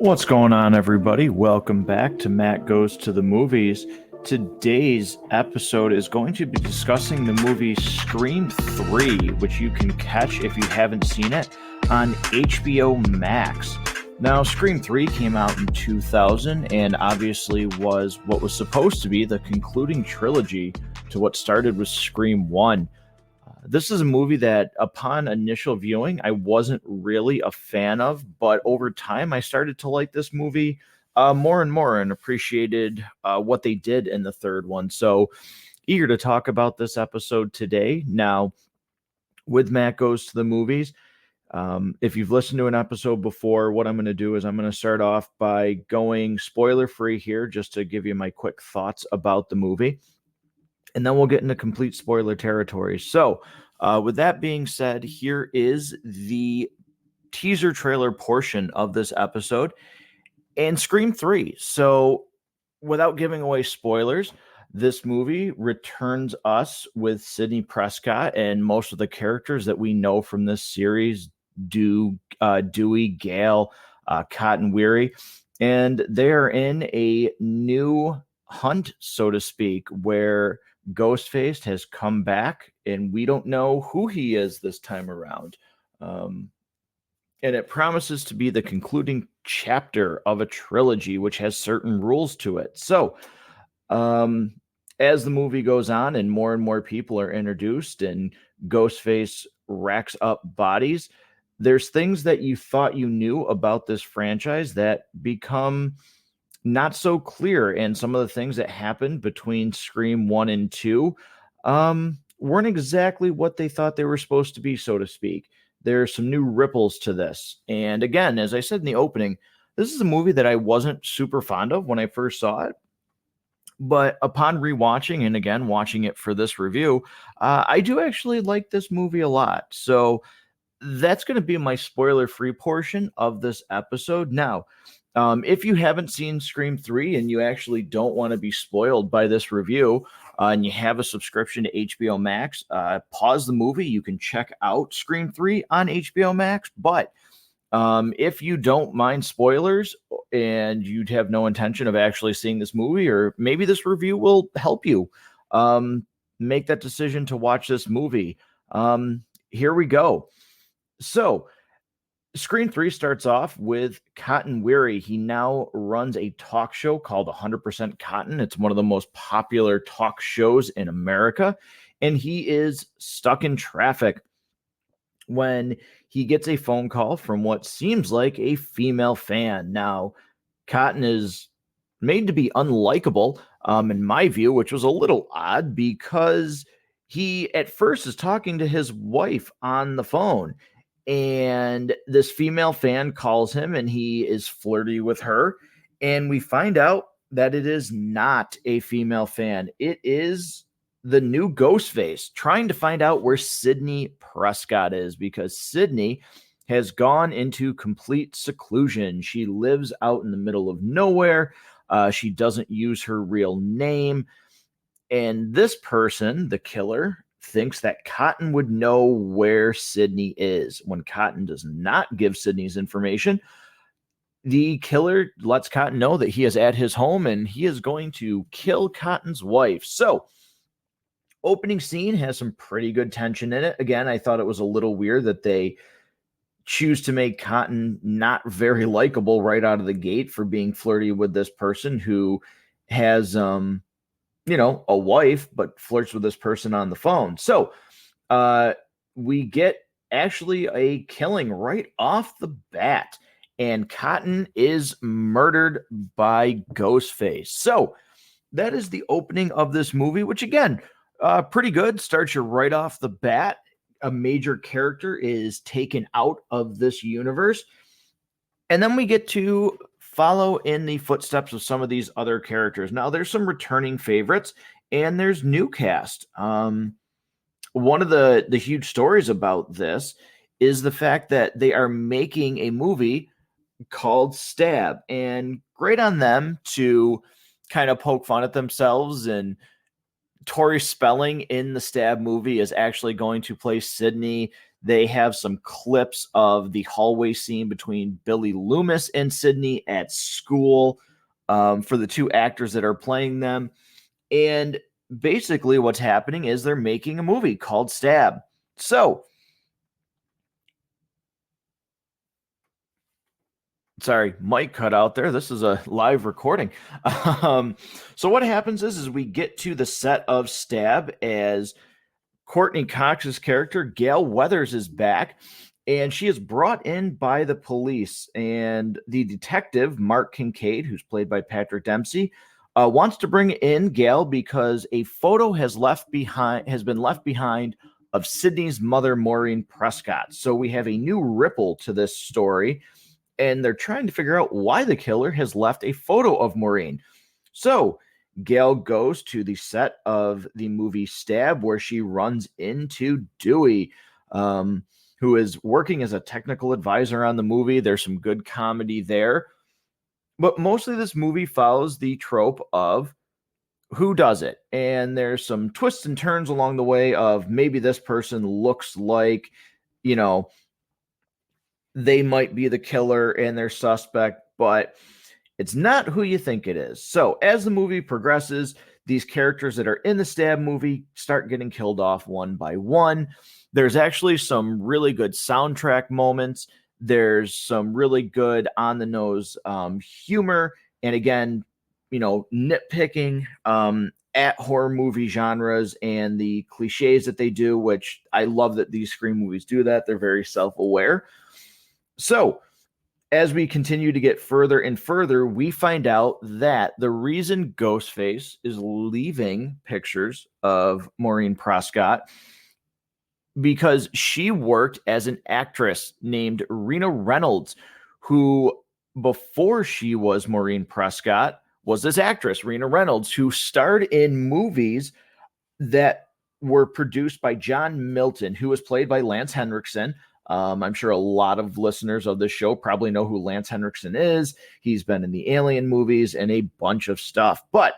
What's going on, everybody? Welcome back to Matt Goes to the Movies. Today's episode is going to be discussing the movie Scream 3, which you can catch if you haven't seen it on HBO Max. Now, Scream 3 came out in 2000 and obviously was what was supposed to be the concluding trilogy to what started with Scream 1. This is a movie that, upon initial viewing, I wasn't really a fan of, but over time, I started to like this movie more and more and appreciated what they did in the third one. So, eager to talk about this episode today. Now, with Matt Goes to the Movies, if you've listened to an episode before, what I'm going to do is I'm going to start off by going spoiler free here just to give you my quick thoughts about the movie. And then we'll get into complete spoiler territory. So, with that being said, here is the teaser trailer portion of this episode and Scream 3. So, without giving away spoilers, this movie returns us with Sid Prescott and most of the characters that we know from this series, Dewey, Gale, Cotton Weary, and they're in a new hunt, so to speak, where Ghostface has come back, and we don't know who he is this time around. And it promises to be the concluding chapter of a trilogy, which has certain rules to it. So, as the movie goes on and more people are introduced and Ghostface racks up bodies, there's things that you thought you knew about this franchise that become not so clear, and some of the things that happened between Scream 1 and 2 weren't exactly what they thought they were supposed to be, so to speak. There's some new ripples to this. And again, as I said in the opening, this is a movie that I wasn't super fond of when I first saw it. But upon rewatching and again watching it for this review, I do actually like this movie a lot. So that's going to be my spoiler-free portion of this episode. Now, if you haven't seen Scream 3 and you actually don't want to be spoiled by this review, and you have a subscription to HBO Max, pause the movie. You can check out Scream 3 on HBO Max. But if you don't mind spoilers and you'd have no intention of actually seeing this movie, or maybe this review will help you make that decision to watch this movie, here we go. So, Screen 3 starts off with Cotton Weary. He now runs a talk show called 100% Cotton. It's one of the most popular talk shows in America, and he is stuck in traffic when he gets a phone call from what seems like a female fan. Now, Cotton is made to be unlikable, in my view, which was a little odd because he at first is talking to his wife on the phone. And this female fan calls him and he is flirty with her. And we find out that it is not a female fan. It is the new Ghostface trying to find out where Sid Prescott is, because Sid has gone into complete seclusion. She lives out in the middle of nowhere. She doesn't use her real name. And this person, the killer, thinks that Cotton would know where Sydney is. When Cotton does not give Sydney's information, the killer lets Cotton know that he is at his home and he is going to kill Cotton's wife. So, opening scene has some pretty good tension in it. Again, I thought it was a little weird that they choose to make Cotton not very likable right out of the gate for being flirty with this person who has a wife, but flirts with this person on the phone. So we get actually a killing right off the bat, and Cotton is murdered by Ghostface. So that is the opening of this movie, which again, pretty good. Starts you right off the bat. A major character is taken out of this universe. And then we get to follow in the footsteps of some of these other characters. Now, there's some returning favorites, and there's new cast. One of the huge stories about this is the fact that they are making a movie called Stab, and great on them to kind of poke fun at themselves and Tori Spelling in the Stab movie is actually going to play Sydney. They have some clips of the hallway scene between Billy Loomis and Sydney at school for the two actors that are playing them. And basically, what's happening is they're making a movie called Stab. So, sorry, mic cut out there. This is a live recording. So what happens is we get to the set of Stab as Courtney Cox's character, Gale Weathers, is back, and she is brought in by the police. And the detective, Mark Kincaid, who's played by Patrick Dempsey, wants to bring in Gale because a photo has been left behind of Sydney's mother, Maureen Prescott. So we have a new ripple to this story, and they're trying to figure out why the killer has left a photo of Maureen. So Gale goes to the set of the movie Stab, where she runs into Dewey, who is working as a technical advisor on the movie. There's some good comedy there. But mostly this movie follows the trope of who does it. And there's some twists and turns along the way of maybe this person looks like, you know, they might be the killer and their suspect, but it's not who you think it is. So as the movie progresses, these characters that are in the Stab movie start getting killed off one by one. There's actually some really good soundtrack moments. There's some really good on the nose humor. And again, nitpicking at horror movie genres and the cliches that they do, which I love that these Scream movies do that. They're very self-aware. So as we continue to get further and further, we find out that the reason Ghostface is leaving pictures of Maureen Prescott because she worked as an actress named Rena Reynolds, who before she was Maureen Prescott was this actress, Rena Reynolds, who starred in movies that were produced by John Milton, who was played by Lance Henriksen. I'm sure a lot of listeners of this show probably know who Lance Henriksen is. He's been in the Alien movies and a bunch of stuff. But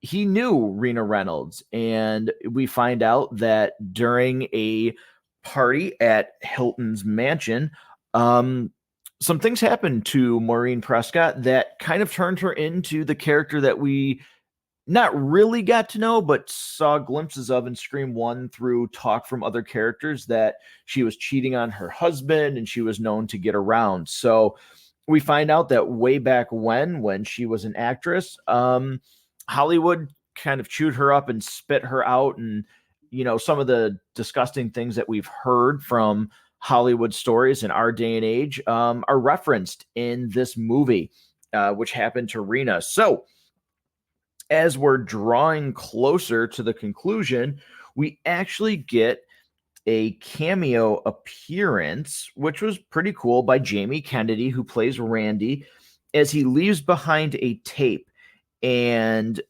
he knew Rena Reynolds, and we find out that during a party at Hilton's mansion, some things happened to Maureen Prescott that kind of turned her into the character that we not really got to know, but saw glimpses of in Scream 1 through talk from other characters that she was cheating on her husband and she was known to get around. So we find out that way back when she was an actress, Hollywood kind of chewed her up and spit her out. And, some of the disgusting things that we've heard from Hollywood stories in our day and age are referenced in this movie, which happened to Rena. So as we're drawing closer to the conclusion, we actually get a cameo appearance, which was pretty cool, by Jamie Kennedy, who plays Randy, as he leaves behind a tape. And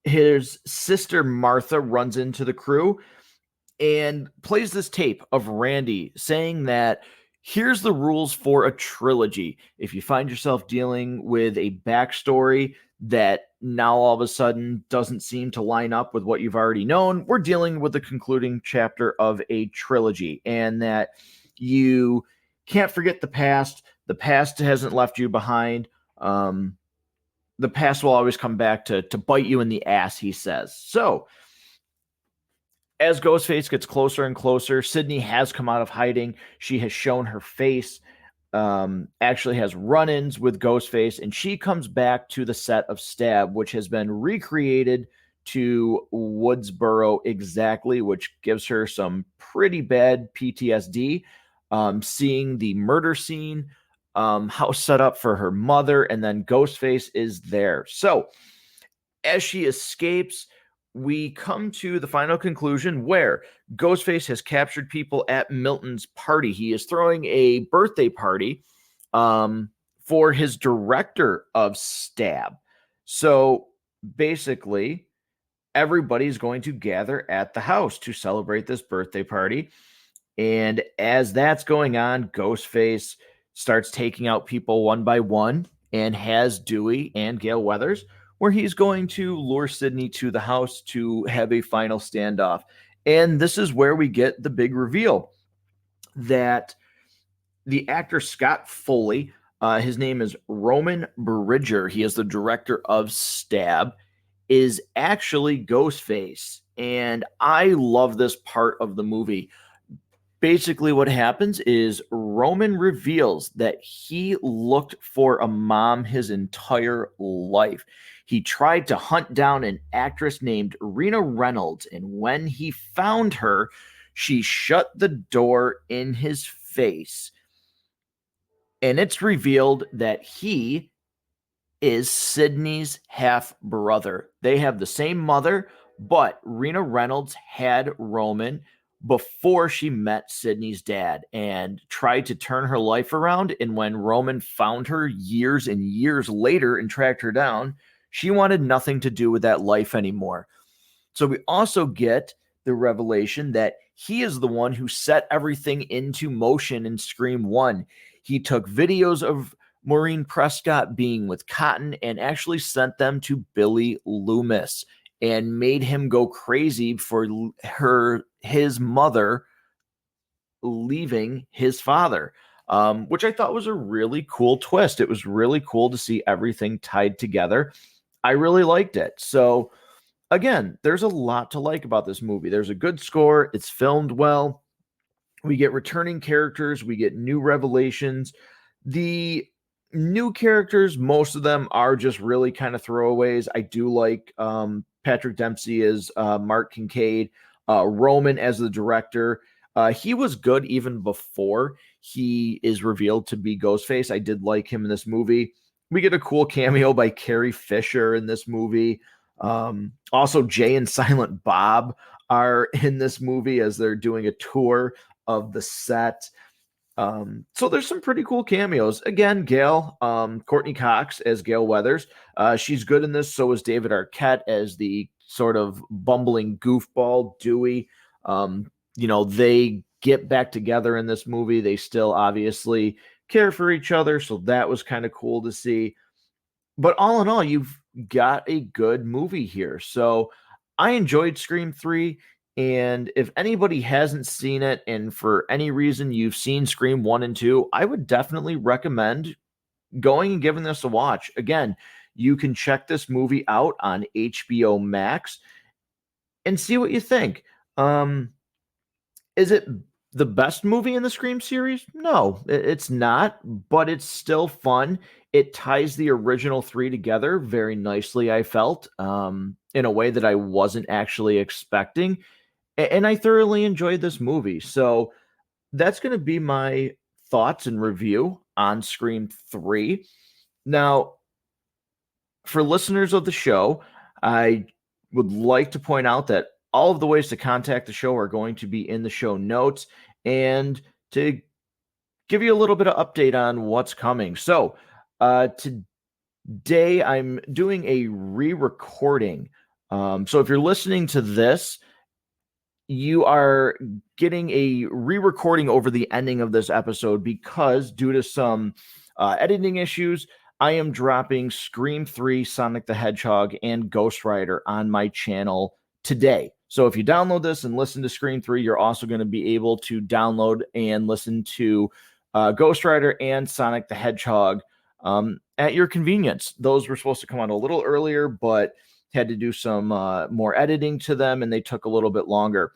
his sister Martha runs into the crew and plays this tape of Randy saying that here's the rules for a trilogy. If you find yourself dealing with a backstory that now all of a sudden doesn't seem to line up with what you've already known, we're dealing with the concluding chapter of a trilogy, and that you can't forget the past. The past hasn't left you behind. The past will always come back to bite you in the ass, he says. So as Ghostface gets closer and closer, Sydney has come out of hiding. She has shown her face, actually has run-ins with Ghostface, and she comes back to the set of Stab, which has been recreated to Woodsboro exactly, which gives her some pretty bad PTSD. Seeing the murder scene, house set up for her mother, and then Ghostface is there. So as she escapes, we come to the final conclusion where Ghostface has captured people at Milton's party. He is throwing a birthday party for his director of Stab. So basically, everybody's going to gather at the house to celebrate this birthday party. And as that's going on, Ghostface starts taking out people one by one and has Dewey and Gale Weathers, where he's going to lure Sydney to the house to have a final standoff. And this is where we get the big reveal that the actor Scott Foley, his name is Roman Bridger, he is the director of Stab, is actually Ghostface. And I love this part of the movie. Basically, what happens is Roman reveals that he looked for a mom his entire life. He tried to hunt down an actress named Rena Reynolds, and when he found her, she shut the door in his face. And it's revealed that he is Sydney's half brother. They have the same mother, but Rena Reynolds had Roman before she met Sydney's dad and tried to turn her life around. And when Roman found her years and years later and tracked her down, she wanted nothing to do with that life anymore. So we also get the revelation that he is the one who set everything into motion in Scream 1. He took videos of Maureen Prescott being with Cotton and actually sent them to Billy Loomis and made him go crazy for his mother leaving his father, which I thought was a really cool twist. It was really cool to see everything tied together. I really liked it. So again, there's a lot to like about this movie. There's a good score. It's filmed well. We get returning characters. We get new revelations. The new characters, most of them are just really kind of throwaways. I do like Patrick Dempsey as Mark Kincaid, Roman as the director. He was good even before he is revealed to be Ghostface. I did like him in this movie. We get a cool cameo by Carrie Fisher in this movie. Also, Jay and Silent Bob are in this movie as they're doing a tour of the set. So there's some pretty cool cameos. Again, Gale, Courtney Cox as Gale Weathers. She's good in this. So is David Arquette as the sort of bumbling goofball Dewey. They get back together in this movie. They still obviously care for each other. So that was kind of cool to see. But all in all, you've got a good movie here. So I enjoyed Scream 3. And if anybody hasn't seen it, and for any reason you've seen Scream 1 and 2, I would definitely recommend going and giving this a watch. Again, you can check this movie out on HBO Max and see what you think. Is it the best movie in the Scream series? No, it's not, but it's still fun. It ties the original three together very nicely, I felt, in a way that I wasn't actually expecting. And I thoroughly enjoyed this movie. So that's going to be my thoughts and review on Scream 3. Now, for listeners of the show, I would like to point out that all of the ways to contact the show are going to be in the show notes, and to give you a little bit of update on what's coming. So today I'm doing a re-recording. So if you're listening to this, you are getting a re-recording over the ending of this episode because due to some editing issues, I am dropping Scream 3, Sonic the Hedgehog, and Ghost Rider on my channel today. So if you download this and listen to Scream 3, you're also going to be able to download and listen to Ghost Rider and Sonic the Hedgehog at your convenience. Those were supposed to come out a little earlier, but had to do some more editing to them, and they took a little bit longer.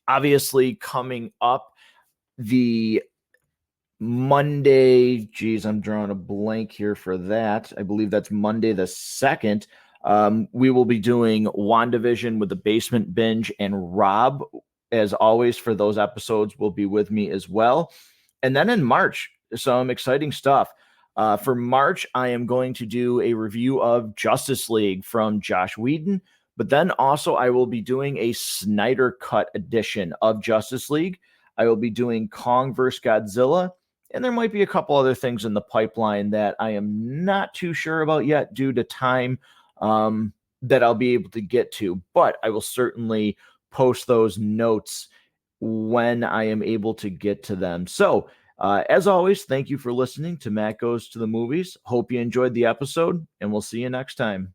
Obviously, coming up the Monday, I'm drawing a blank here for that. I believe that's Monday the 2nd. We will be doing WandaVision with the Basement Binge, and Rob, as always, for those episodes, will be with me as well. And then in March, some exciting stuff. For March, I am going to do a review of Justice League from Joss Whedon, but then also I will be doing a Snyder Cut edition of Justice League. I will be doing Kong vs. Godzilla, and there might be a couple other things in the pipeline that I am not too sure about yet due to time that I'll be able to get to, but I will certainly post those notes when I am able to get to them. So, as always, thank you for listening to Matt Goes to the Movies. Hope you enjoyed the episode, and we'll see you next time.